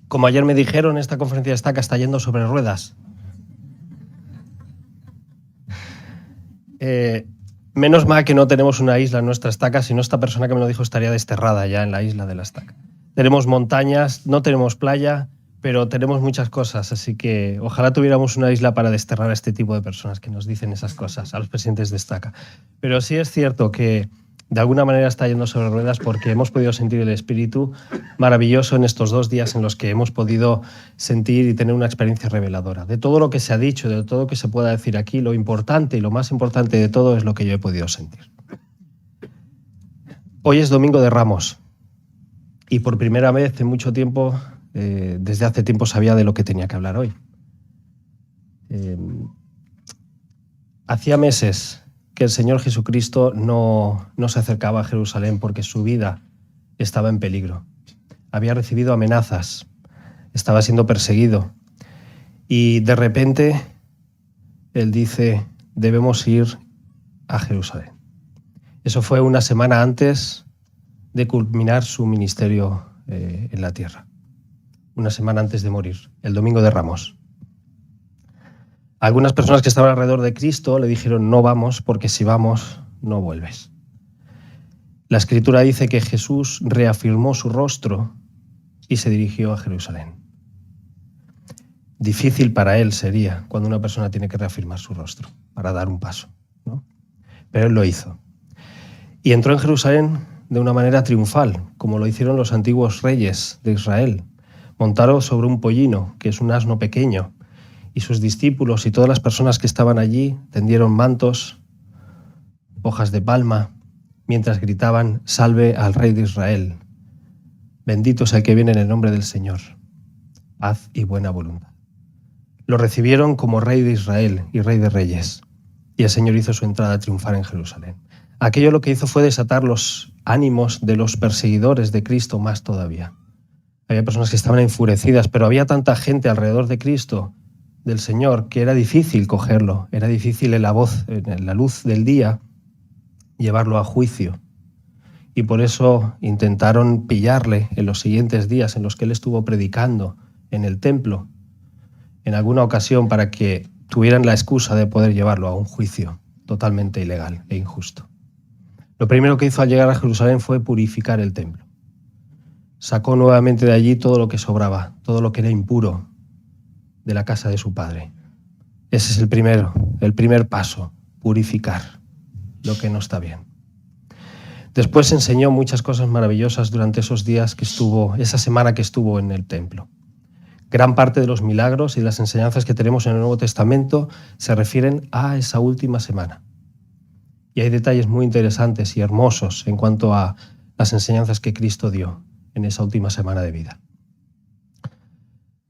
Como ayer me dijeron, esta conferencia de Estaca está yendo sobre ruedas. Menos mal que no tenemos una isla en nuestra Estaca, si no esta persona que me lo dijo estaría desterrada ya en la isla de la Estaca. Tenemos montañas, no tenemos playa, pero tenemos muchas cosas, así que ojalá tuviéramos una isla para desterrar a este tipo de personas que nos dicen esas cosas, a los presidentes de Estaca. Pero sí es cierto que de alguna manera está yendo sobre ruedas porque hemos podido sentir el espíritu maravilloso en estos 2 días en los que hemos podido sentir y tener una experiencia reveladora. De todo lo que se ha dicho, de todo lo que se pueda decir aquí, lo importante y lo más importante de todo es lo que yo he podido sentir. Hoy es Domingo de Ramos y por primera vez en mucho tiempo, desde hace tiempo sabía de lo que tenía que hablar hoy. Hacía meses que el Señor Jesucristo no se acercaba a Jerusalén porque su vida estaba en peligro. Había recibido amenazas, estaba siendo perseguido y de repente Él dice, debemos ir a Jerusalén. Eso fue una semana antes de culminar su ministerio en la tierra. Una semana antes de morir, el Domingo de Ramos. Algunas personas que estaban alrededor de Cristo le dijeron, no vamos, porque si vamos, no vuelves. La Escritura dice que Jesús reafirmó su rostro y se dirigió a Jerusalén. Difícil para él sería cuando una persona tiene que reafirmar su rostro para dar un paso, ¿no? Pero él lo hizo. Y entró en Jerusalén de una manera triunfal, como lo hicieron los antiguos reyes de Israel. Montaron sobre un pollino, que es un asno pequeño, y sus discípulos y todas las personas que estaban allí tendieron mantos, hojas de palma, mientras gritaban, salve al Rey de Israel. Bendito es el que viene en el nombre del Señor. Paz y buena voluntad. Lo recibieron como Rey de Israel y Rey de Reyes, y el Señor hizo su entrada triunfal en Jerusalén. Aquello lo que hizo fue desatar los ánimos de los perseguidores de Cristo más todavía. Había personas que estaban enfurecidas, pero había tanta gente alrededor de Cristo, del Señor, que era difícil cogerlo, era difícil en la luz del día, llevarlo a juicio. Y por eso intentaron pillarle en los siguientes días en los que él estuvo predicando en el templo, en alguna ocasión para que tuvieran la excusa de poder llevarlo a un juicio totalmente ilegal e injusto. Lo primero que hizo al llegar a Jerusalén fue purificar el templo. Sacó nuevamente de allí todo lo que sobraba, todo lo que era impuro de la casa de su padre. Ese es el primer paso, purificar lo que no está bien. Después enseñó muchas cosas maravillosas durante esos días que estuvo, esa semana que estuvo en el templo. Gran parte de los milagros y las enseñanzas que tenemos en el Nuevo Testamento se refieren a esa última semana. Y hay detalles muy interesantes y hermosos en cuanto a las enseñanzas que Cristo dio en esa última semana de vida.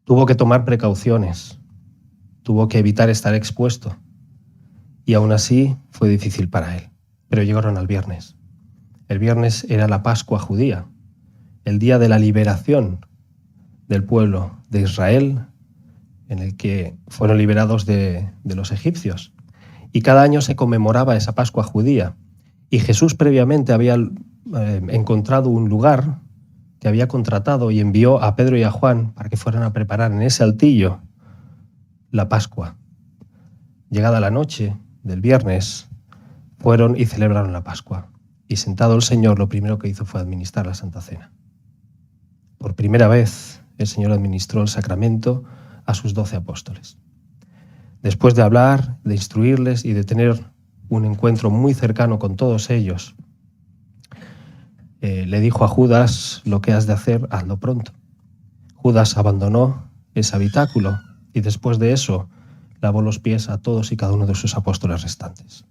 Tuvo que tomar precauciones, tuvo que evitar estar expuesto, y aún así fue difícil para él. Pero llegaron al viernes. El viernes era la Pascua judía, el día de la liberación del pueblo de Israel, en el que fueron liberados de los egipcios. Y cada año se conmemoraba esa Pascua judía. Y Jesús previamente había encontrado un lugar que había contratado y envió a Pedro y a Juan para que fueran a preparar en ese altillo la Pascua. Llegada la noche del viernes, fueron y celebraron la Pascua. Y sentado el Señor, lo primero que hizo fue administrar la Santa Cena. Por primera vez, el Señor administró el sacramento a sus 12 apóstoles. Después de hablar, de instruirles y de tener un encuentro muy cercano con todos ellos, le dijo a Judas, lo que has de hacer, hazlo pronto. Judas abandonó ese habitáculo y después de eso lavó los pies a todos y cada uno de sus apóstoles restantes.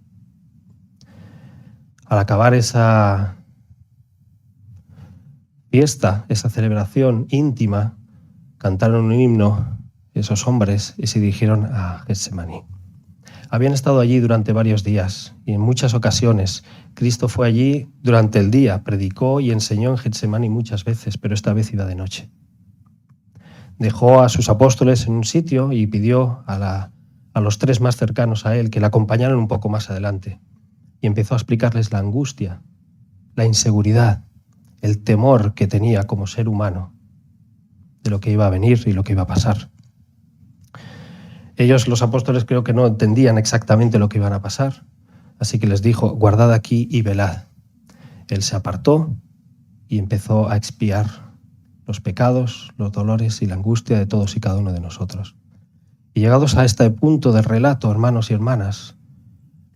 Al acabar esa fiesta, esa celebración íntima, cantaron un himno esos hombres y se dirigieron a Getsemaní. Habían estado allí durante varios días y en muchas ocasiones Cristo fue allí durante el día, predicó y enseñó en Getsemaní muchas veces, pero esta vez iba de noche. Dejó a sus apóstoles en un sitio y pidió a los 3 más cercanos a él que le acompañaran un poco más adelante. Y empezó a explicarles la angustia, la inseguridad, el temor que tenía como ser humano de lo que iba a venir y lo que iba a pasar. Ellos, los apóstoles, creo que no entendían exactamente lo que iban a pasar, así que les dijo: guardad aquí y velad. Él se apartó y empezó a expiar los pecados, los dolores y la angustia de todos y cada uno de nosotros. Y llegados a este punto del relato, hermanos y hermanas,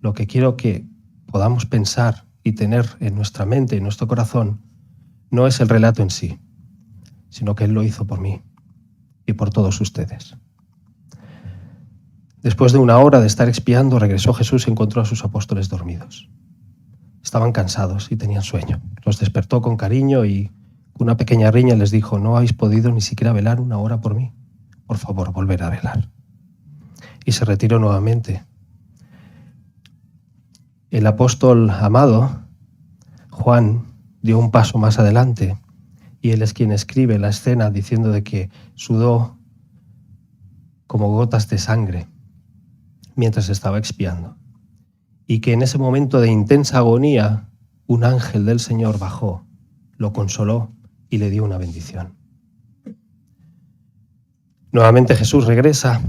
lo que quiero que podamos pensar y tener en nuestra mente y en nuestro corazón no es el relato en sí, sino que Él lo hizo por mí y por todos ustedes. Después de una hora de estar expiando, regresó Jesús y encontró a sus apóstoles dormidos. Estaban cansados y tenían sueño. Los despertó con cariño y con una pequeña riña les dijo: ¿no habéis podido ni siquiera velar una hora por mí? Por favor, volver a velar. Y se retiró nuevamente. El apóstol amado, Juan, dio un paso más adelante y él es quien escribe la escena diciendo de que sudó como gotas de sangre mientras estaba expiando y que en ese momento de intensa agonía un ángel del Señor bajó, lo consoló y le dio una bendición. Nuevamente Jesús regresa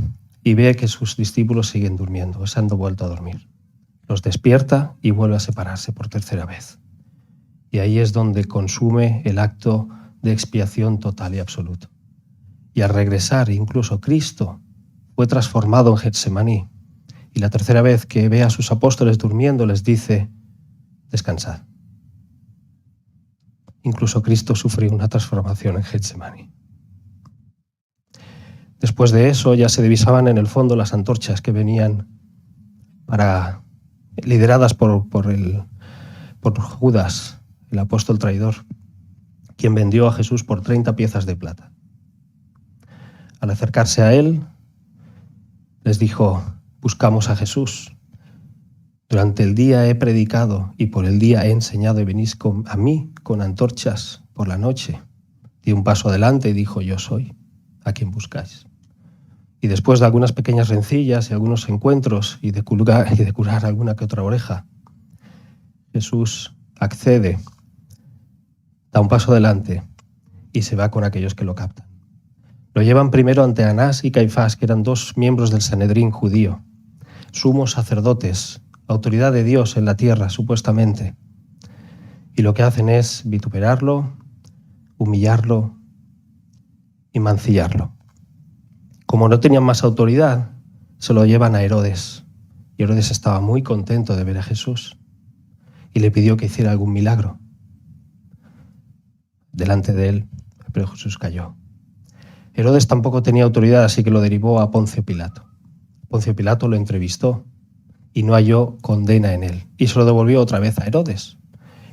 y ve que sus discípulos siguen durmiendo, se han vuelto a dormir. Los despierta y vuelve a separarse por tercera vez. Y ahí es donde consume el acto de expiación total y absoluto. Y al regresar, incluso Cristo fue transformado en Getsemaní. Y la tercera vez que ve a sus apóstoles durmiendo les dice: descansad. Incluso Cristo sufrió una transformación en Getsemaní. Después de eso ya se divisaban en el fondo las antorchas que venían lideradas por Judas, el apóstol traidor, quien vendió a Jesús por 30 piezas de plata. Al acercarse a él, les dijo: buscamos a Jesús. Durante el día he predicado y por el día he enseñado y venís a mí con antorchas por la noche. Dio un paso adelante y dijo: yo soy a quien buscáis. Y después de algunas pequeñas rencillas y algunos encuentros y de curar alguna que otra oreja, Jesús accede, da un paso adelante y se va con aquellos que lo captan. Lo llevan primero ante Anás y Caifás, que eran 2 miembros del Sanedrín judío, sumos sacerdotes, autoridad de Dios en la tierra, supuestamente. Y lo que hacen es vituperarlo, humillarlo y mancillarlo. Como no tenían más autoridad, se lo llevan a Herodes. Y Herodes estaba muy contento de ver a Jesús y le pidió que hiciera algún milagro delante de él, pero Jesús cayó. Herodes tampoco tenía autoridad, así que lo derivó a Poncio Pilato. Poncio Pilato lo entrevistó y no halló condena en él, y se lo devolvió otra vez a Herodes.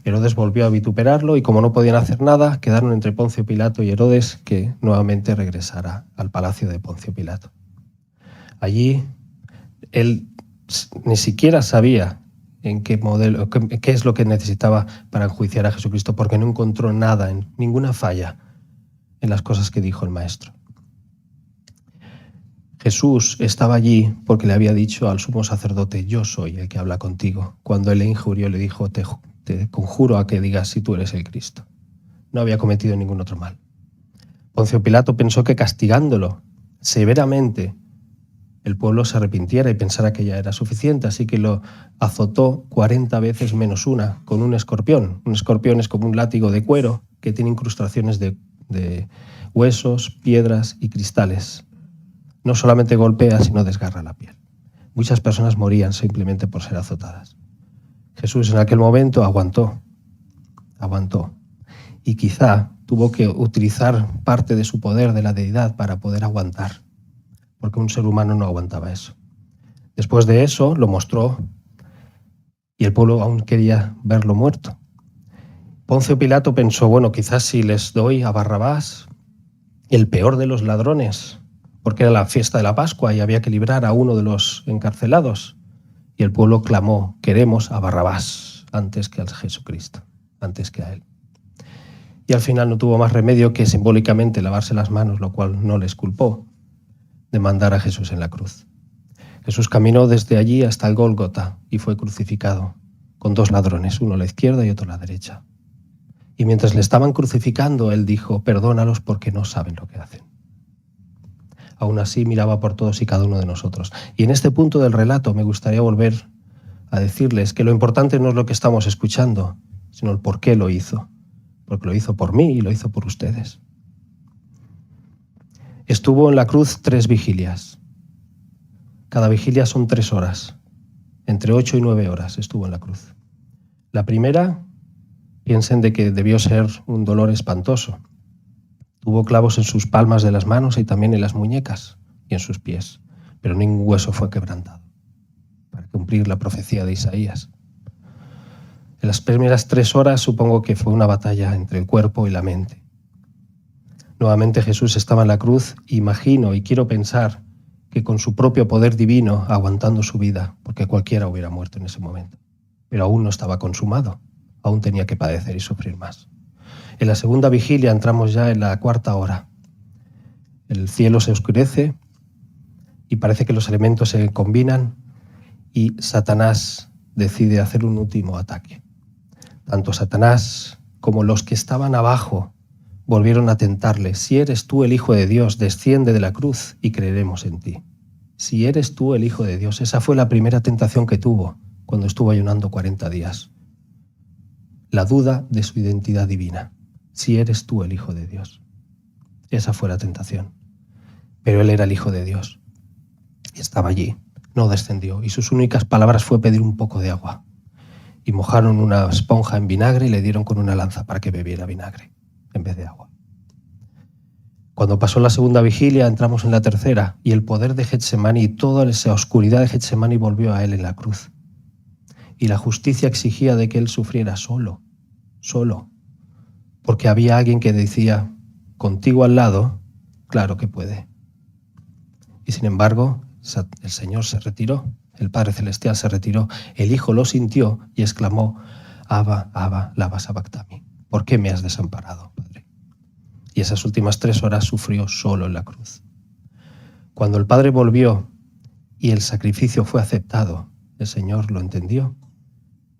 Herodes volvió a vituperarlo y como no podían hacer nada, quedaron entre Poncio Pilato y Herodes, que nuevamente regresara al palacio de Poncio Pilato. Allí él ni siquiera sabía en qué es lo que necesitaba para enjuiciar a Jesucristo, porque no encontró nada, ninguna falla en las cosas que dijo el Maestro. Jesús estaba allí porque le había dicho al sumo sacerdote: yo soy el que habla contigo. Cuando él le injurió, le dijo: te conjuro a que digas si tú eres el Cristo. No había cometido ningún otro mal. Poncio Pilato pensó que castigándolo severamente el pueblo se arrepintiera y pensara que ya era suficiente, así que lo azotó 40 veces menos una con un escorpión. Un escorpión es como un látigo de cuero que tiene incrustaciones de huesos, piedras y cristales. No solamente golpea, sino desgarra la piel. Muchas personas morían simplemente por ser azotadas. Jesús en aquel momento aguantó. Y quizá tuvo que utilizar parte de su poder de la deidad para poder aguantar, porque un ser humano no aguantaba eso. Después de eso lo mostró y el pueblo aún quería verlo muerto. Poncio Pilato pensó: bueno, quizás si les doy a Barrabás, el peor de los ladrones, porque era la fiesta de la Pascua y había que librar a uno de los encarcelados. Y el pueblo clamó: queremos a Barrabás antes que a Jesucristo, antes que a él. Y al final no tuvo más remedio que simbólicamente lavarse las manos, lo cual no les culpó de mandar a Jesús en la cruz. Jesús caminó desde allí hasta el Gólgota y fue crucificado con 2 ladrones, uno a la izquierda y otro a la derecha. Y mientras le estaban crucificando, él dijo, perdónalos porque no saben lo que hacen. Aún así miraba por todos y cada uno de nosotros. Y en este punto del relato me gustaría volver a decirles que lo importante no es lo que estamos escuchando, sino el por qué lo hizo. Porque lo hizo por mí y lo hizo por ustedes. Estuvo en la cruz 3 vigilias. Cada vigilia son 3 horas. Entre 8 y 9 horas estuvo en la cruz. La primera, piensen de que debió ser un dolor espantoso. Tuvo clavos en sus palmas de las manos y también en las muñecas y en sus pies, pero ningún hueso fue quebrantado, para cumplir la profecía de Isaías. En las primeras 3 horas supongo que fue una batalla entre el cuerpo y la mente. Nuevamente Jesús estaba en la cruz, imagino y quiero pensar que con su propio poder divino aguantando su vida, porque cualquiera hubiera muerto en ese momento. Pero aún no estaba consumado, aún tenía que padecer y sufrir más. En la segunda vigilia entramos ya en la 4ª hora. El cielo se oscurece y parece que los elementos se combinan y Satanás decide hacer un último ataque. Tanto Satanás como los que estaban abajo volvieron a tentarle. Si eres tú el Hijo de Dios, desciende de la cruz y creeremos en ti. Si eres tú el Hijo de Dios. Esa fue la primera tentación que tuvo cuando estuvo ayunando 40 días. La duda de su identidad divina. Si eres tú el Hijo de Dios. Esa fue la tentación. Pero él era el Hijo de Dios. Y estaba allí. No descendió. Y sus únicas palabras fue pedir un poco de agua. Y mojaron una esponja en vinagre y le dieron con una lanza para que bebiera vinagre en vez de agua. Cuando pasó la segunda vigilia, entramos en la tercera y el poder de Getsemaní y toda esa oscuridad de Getsemaní volvió a él en la cruz. Y la justicia exigía de que él sufriera solo, porque había alguien que decía, contigo al lado, claro que puede. Y sin embargo, el Señor se retiró, el Padre Celestial se retiró, el Hijo lo sintió y exclamó, Abba, Abba, lama sabactami. ¿Por qué me has desamparado, Padre? Y esas últimas 3 horas sufrió solo en la cruz. Cuando el Padre volvió y el sacrificio fue aceptado, el Señor lo entendió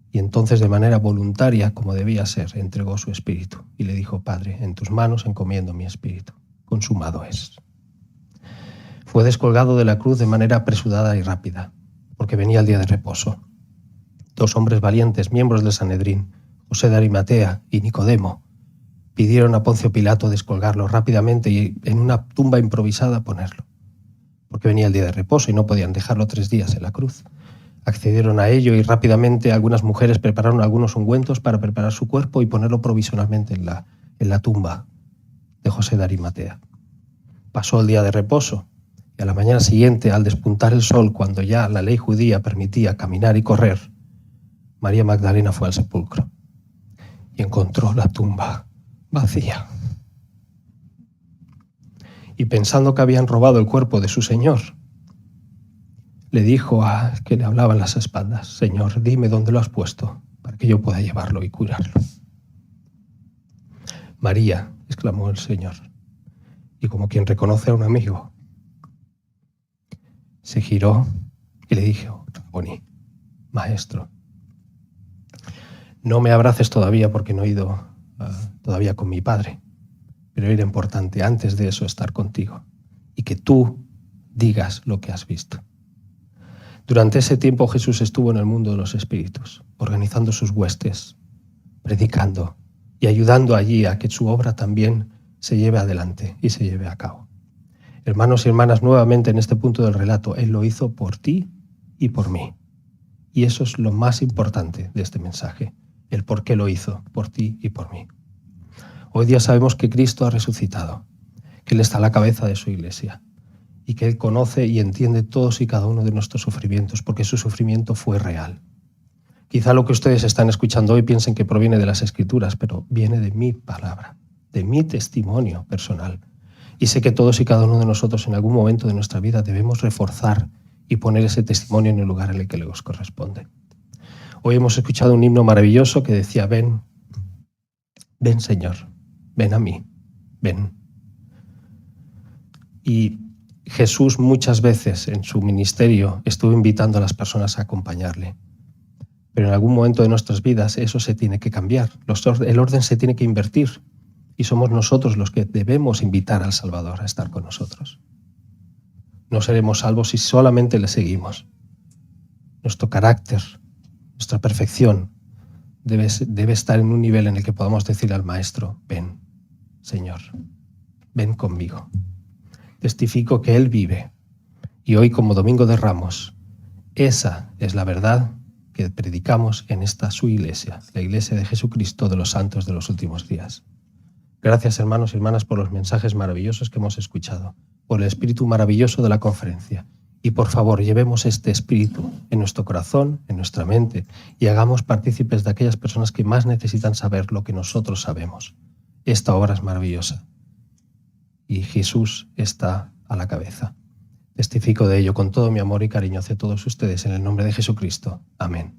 y entonces de manera voluntaria, como debía ser, entregó su espíritu y le dijo, Padre, en tus manos encomiendo mi espíritu. Consumado es. Fue descolgado de la cruz de manera apresurada y rápida, porque venía el día de reposo. 2 hombres valientes, miembros del Sanedrín, José de Arimatea y Nicodemo, pidieron a Poncio Pilato descolgarlo rápidamente y en una tumba improvisada ponerlo, porque venía el día de reposo y no podían dejarlo 3 días en la cruz. Accedieron a ello y rápidamente algunas mujeres prepararon algunos ungüentos para preparar su cuerpo y ponerlo provisionalmente en la tumba de José de Arimatea. Pasó el día de reposo y a la mañana siguiente, al despuntar el sol, cuando ya la ley judía permitía caminar y correr, María Magdalena fue al sepulcro y encontró la tumba vacía. Y pensando que habían robado el cuerpo de su Señor, le dijo a que le hablaba en las espaldas, Señor, dime dónde lo has puesto para que yo pueda llevarlo y curarlo. María, exclamó el Señor, y como quien reconoce a un amigo, se giró y le dijo, Raboni, maestro, no me abraces todavía porque no he ido todavía con mi padre, pero era importante antes de eso estar contigo y que tú digas lo que has visto. Durante ese tiempo Jesús estuvo en el mundo de los espíritus, organizando sus huestes, predicando y ayudando allí a que su obra también se lleve adelante y se lleve a cabo. Hermanos y hermanas, nuevamente en este punto del relato, Él lo hizo por ti y por mí. Y eso es lo más importante de este mensaje, el por qué lo hizo por ti y por mí. Hoy día sabemos que Cristo ha resucitado, que Él está a la cabeza de su iglesia y que Él conoce y entiende todos y cada uno de nuestros sufrimientos, porque su sufrimiento fue real. Quizá lo que ustedes están escuchando hoy piensen que proviene de las Escrituras, pero viene de mi palabra, de mi testimonio personal. Y sé que todos y cada uno de nosotros en algún momento de nuestra vida debemos reforzar y poner ese testimonio en el lugar en el que les corresponde. Hoy hemos escuchado un himno maravilloso que decía, ven, ven Señor, ven a mí, ven. Y Jesús muchas veces en su ministerio estuvo invitando a las personas a acompañarle. Pero en algún momento de nuestras vidas eso se tiene que cambiar. El orden se tiene que invertir. Y somos nosotros los que debemos invitar al Salvador a estar con nosotros. No seremos salvos si solamente le seguimos. Nuestro carácter, nuestra perfección debe estar en un nivel en el que podamos decir al Maestro: ven, Señor, ven conmigo. Testifico que Él vive. Y hoy, como Domingo de Ramos, esa es la verdad que predicamos en esta su iglesia, la Iglesia de Jesucristo de los Santos de los Últimos Días. Gracias, hermanos y hermanas, por los mensajes maravillosos que hemos escuchado, por el espíritu maravilloso de la conferencia. Y por favor, llevemos este espíritu en nuestro corazón, en nuestra mente, y hagamos partícipes de aquellas personas que más necesitan saber lo que nosotros sabemos. Esta obra es maravillosa y Jesús está a la cabeza. Testifico de ello con todo mi amor y cariño hacia todos ustedes en el nombre de Jesucristo. Amén.